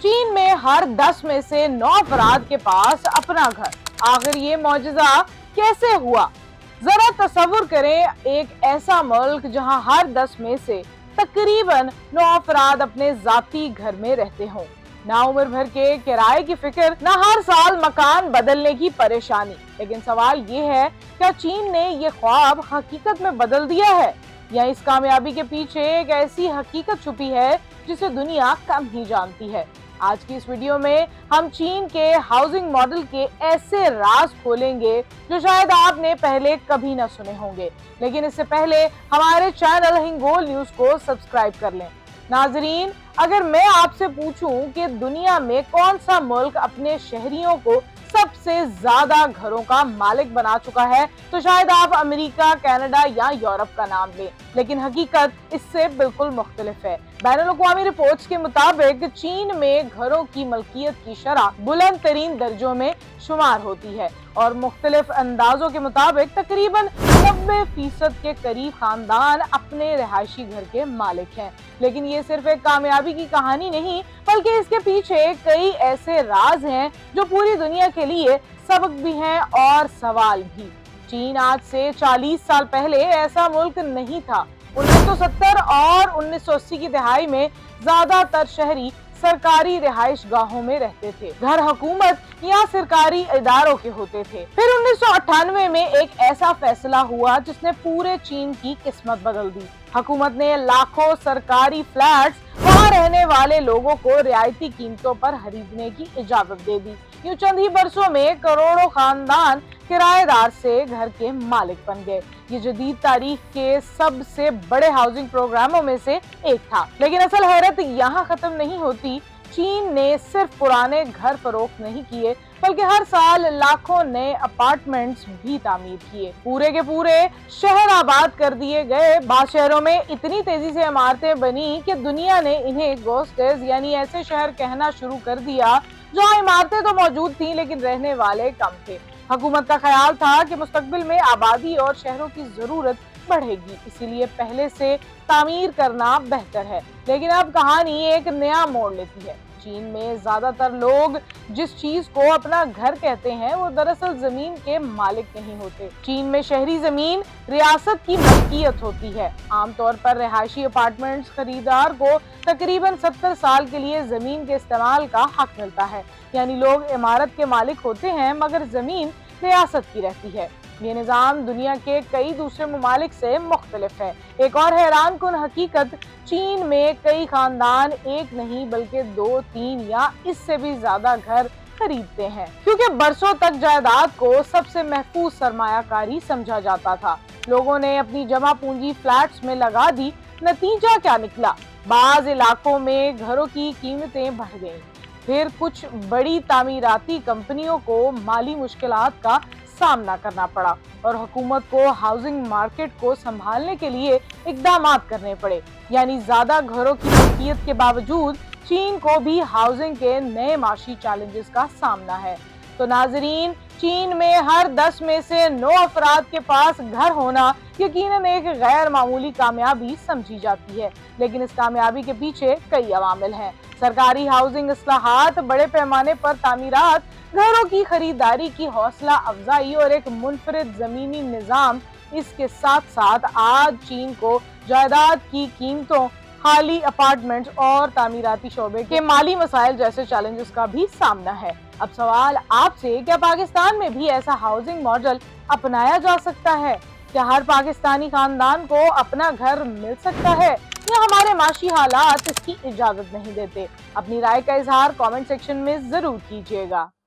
चीन में हर 10 में से 9 अफराद के पास अपना घर। आखिर ये मौजज़ा कैसे हुआ? जरा तसव्वुर करें एक ऐसा मुल्क जहां हर 10 में से तकरीबन 9 अफराद अपने जाती घर में रहते हों। ना उम्र भर के किराए की फिक्र, ना हर साल मकान बदलने की परेशानी। लेकिन सवाल ये है, क्या चीन ने ये ख्वाब हकीकत में बदल दिया है, या इस कामयाबी के पीछे एक ऐसी हकीकत छुपी है जिसे दुनिया कम ही जानती है? आज की इस वीडियो में हम चीन के हाउसिंग मॉडल के ऐसे राज खोलेंगे जो शायद आपने पहले कभी ना सुने होंगे। लेकिन इससे पहले हमारे चैनल हिंगोल न्यूज को सब्सक्राइब कर लें। नाजरीन, अगर मैं आपसे पूछूं कि दुनिया में कौन सा मुल्क अपने शहरियों को सबसे ज्यादा घरों का मालिक बना चुका है, तो शायद आप अमेरिका, कनाडा या यूरोप का नाम लें। लेकिन हकीकत इससे बिल्कुल मुख्तलिफ है। बैनुल-अक़वामी रिपोर्ट्स के मुताबिक चीन में घरों की मलकियत की शरह बुलंद तरीन दर्जों में शुमार होती है और मुख्तलिफ अंदाजों के मुताबिक तकरीबन 90% के करीब खानदान अपने रिहायशी घर के मालिक हैं। लेकिन ये सिर्फ एक कामयाबी की कहानी नहीं, बल्कि इसके पीछे कई ऐसे राज हैं जो पूरी दुनिया के लिए सबक भी हैं और सवाल भी। चीन आज से 40 साल पहले ऐसा मुल्क नहीं था। 1970 और 1980 की दहाई में ज्यादातर शहरी सरकारी रिहाइश गाहों में रहते थे। घर हुकूमत या सरकारी इदारों के होते थे। फिर 1998 में एक ऐसा फैसला हुआ जिसने पूरे चीन की किस्मत बदल दी। हुकूमत ने लाखों सरकारी फ्लैट्स वहाँ रहने वाले लोगों को रियायती कीमतों पर खरीदने की इजाजत दे दी। यूं चंद ही बरसों में करोड़ों खानदान किराएदार से घर के मालिक बन गए। ये जदीद तारीख के सबसे बड़े हाउसिंग प्रोग्रामों में से एक था। लेकिन असल हैरत यहाँ खत्म नहीं होती। चीन ने सिर्फ पुराने घर फरोख्त नहीं किए, बल्कि हर साल लाखों नए अपार्टमेंट्स भी तामीर किए। पूरे के पूरे शहर आबाद कर दिए गए। बाद शहरों में इतनी तेजी से इमारतें बनी कि दुनिया ने इन्हें घोस्टेस यानी ऐसे शहर कहना शुरू कर दिया जहाँ इमारतें तो मौजूद थी लेकिन रहने वाले कम थे। हुकूमत का ख्याल था कि मुस्तकबिल में आबादी और शहरों की जरूरत बढ़ेगी, इसीलिए पहले से तामीर करना बेहतर है। लेकिन अब कहानी एक नया मोड़ लेती है। चीन में ज्यादातर लोग जिस चीज को अपना घर कहते हैं वो दरअसल जमीन के मालिक नहीं होते। चीन में शहरी जमीन रियासत की मलकियत होती है। आमतौर पर रिहायशी अपार्टमेंट्स खरीदार को तकरीबन 70 साल के लिए जमीन के इस्तेमाल का हक मिलता है, यानी लोग इमारत के मालिक होते हैं मगर जमीन रियासत की रहती है। ये निज़ाम दुनिया के कई दूसरे ममालिक से मुख्तलिफ है। एक और हैरान कुन हकीकत, चीन में कई खानदान एक नहीं बल्कि 2, 3 या इससे भी ज्यादा घर खरीदते हैं, क्योंकि बरसों तक जायदाद को सबसे महफूज सरमायाकारी समझा जाता था। लोगों ने अपनी जमा पूंजी फ्लैट्स में लगा दी। नतीजा क्या निकला? बाज इलाकों में घरों की कीमतें बढ़ गईं। फिर कुछ बड़ी तामीराती कंपनियों को माली मुश्किलात का सामना करना पड़ा और हुकूमत को हाउसिंग मार्केट को संभालने के लिए इकदाम करने पड़े। यानी ज्यादा घरों की मलकियत के बावजूद चीन को भी हाउसिंग के नए माशी चैलेंजेस का सामना है। तो नाजरीन, चीन में हर 10 में से 9 अफराद के पास घर होना यकीनन एक गैर मामूली कामयाबी समझी जाती है। लेकिन इस कामयाबी के पीछे कई अवामिल हैं। सरकारी हाउसिंग इस्लाहात, बड़े पैमाने पर तामीरात, घरों की खरीदारी की हौसला अफजाई और एक मुनफरिद जमीनी निजाम। इसके साथ साथ आज चीन को जायदाद की कीमतों, खाली अपार्टमेंट्स और तामीराती शोबे के माली मसाइल जैसे चैलेंजेस का भी सामना है। अब सवाल आपसे, क्या पाकिस्तान में भी ऐसा हाउसिंग मॉडल अपनाया जा सकता है? क्या हर पाकिस्तानी खानदान को अपना घर मिल सकता है, या हमारे माशी हालात इसकी इजाजत नहीं देते? अपनी राय का इजहार कमेंट सेक्शन में जरूर कीजिएगा।